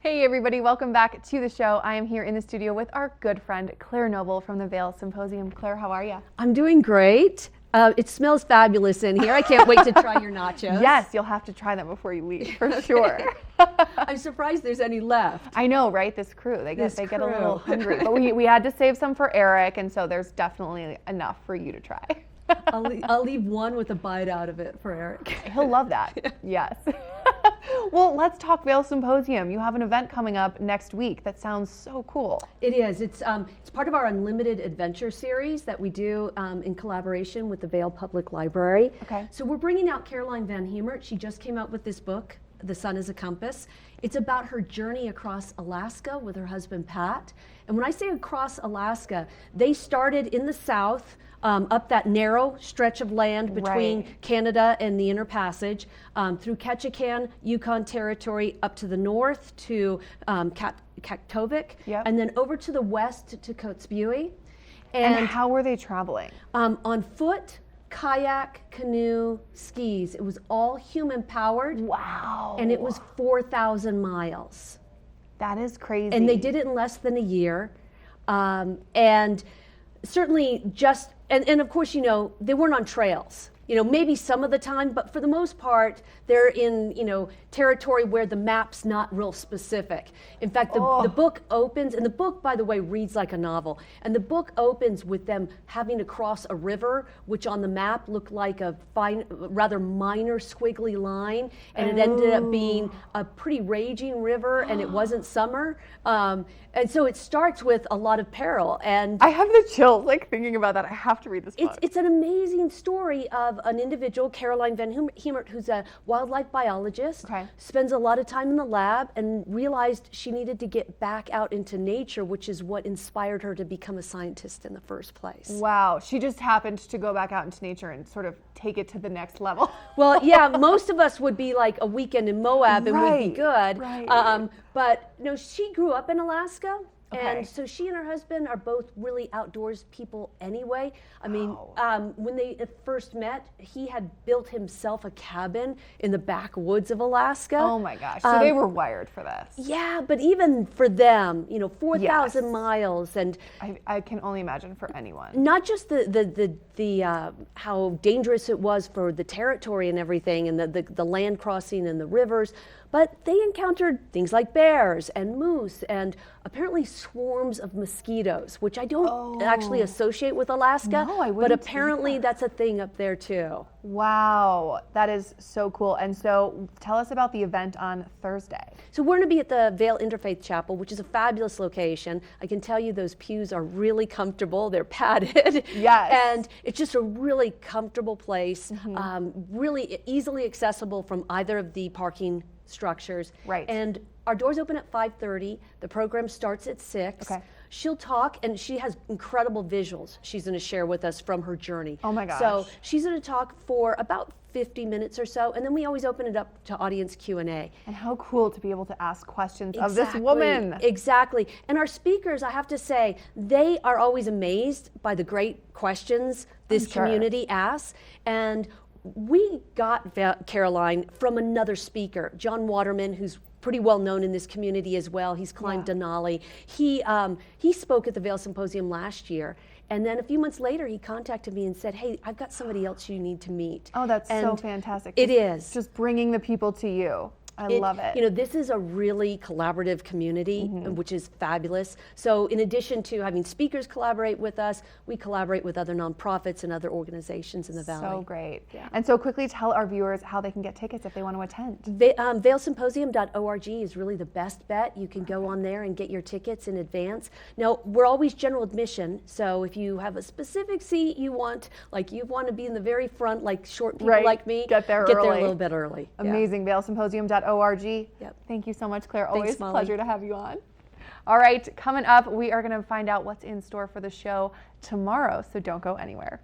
Hey everybody, welcome back to the show. I am here in the studio with our good friend Claire Noble from the Vail Symposium. Claire, how are you? I'm doing great. It smells fabulous in here. I can't wait to try your nachos. Yes, you'll have to try them before you leave, for sure. I'm surprised there's any left. I know, right? This crew, they get a little hungry. But we had to save some for Eric, and so there's definitely enough for you to try. I'll leave one with a bite out of it for Eric. He'll love that. Yes. Well, let's talk Vail Symposium. You have an event coming up next week that sounds so cool. It is. It's part of our Unlimited Adventure series that we do in collaboration with the Vail Public Library. Okay. So we're bringing out Caroline Van Hemert. She just came out with this book, The Sun is a Compass. It's about her journey across Alaska with her husband, Pat. And when I say across Alaska, they started in the south, up that narrow stretch of land between Canada and the Inner Passage, through Ketchikan, Yukon Territory, up to the north to Kaktovik, and then over to the west to Kotzebue. And how were they traveling? On foot, kayak, canoe, skis. It was all human powered. Wow. And it was 4,000 miles. That is crazy. And they did it in less than a year. And certainly just, and of course, you know, they weren't on trails. You know, maybe some of the time, but for the most part, they're in, you know, territory where the map's not real specific. In fact, the book opens, and the book, by the way, reads like a novel. And the book opens with them having to cross a river, which on the map looked like a fine, rather minor squiggly line. And it ended up being a pretty raging river, and it wasn't summer. And so it starts with a lot of peril. And I have the chills, like, thinking about that. I have to read this book. It's an amazing story of an individual, Caroline Van Hemert, who's a wildlife biologist, spends a lot of time in the lab, and realized she needed to get back out into nature, which is what inspired her to become a scientist in the first place. Wow, she just happened to go back out into nature and sort of take it to the next level. Well, yeah, most of us would be like a weekend in Moab and we'd be good. But no, she grew up in Alaska. And so she and her husband are both really outdoors people anyway. I mean, when they first met, he had built himself a cabin in the backwoods of Alaska. Oh my gosh, so they were wired for this. Yeah, but even for them, you know, 4,000 miles, and I can only imagine for anyone. Not just the how dangerous it was for the territory and everything, and the land crossing and the rivers, but they encountered things like bears and moose and apparently swarms of mosquitoes, which I don't actually associate with Alaska, but apparently that's a thing up there too. Wow, that is so cool. And so tell us about the event on Thursday. So we're going to be at the Vail Interfaith Chapel, which is a fabulous location. I can tell you those pews are really comfortable. They're padded. Yes. And it's just a really comfortable place, really easily accessible from either of the parking structures. And our doors open at 5:30. The program starts at 6. She'll talk, and she has incredible visuals she's going to share with us from her journey. Oh my gosh. So she's going to talk for about 50 minutes or so, and then we always open it up to audience Q&A. And how cool to be able to ask questions of this woman. Exactly. And our speakers, I have to say, they are always amazed by the great questions this community asks. And we got Caroline from another speaker, John Waterman, who's pretty well known in this community as well. He's climbed Denali. He spoke at the Vail Symposium last year, and then a few months later he contacted me and said, "Hey, I've got somebody else you need to meet." Oh, that's so fantastic. It is. Just bringing the people to you. I love it. You know, this is a really collaborative community, which is fabulous. So in addition to having speakers collaborate with us, we collaborate with other nonprofits and other organizations in the Valley. So great. And so quickly tell our viewers how they can get tickets if they want to attend. VailSymposium.org is really the best bet. You can go on there and get your tickets in advance. Now, we're always general admission, so if you have a specific seat you want, like you want to be in the very front, like short people like me, get there a little bit early. Amazing. VailSymposium.org. Thank you so much, Claire. Always a Molly. pleasure to have you on. All right, coming up, we are going to find out what's in store for the show tomorrow, so don't go anywhere.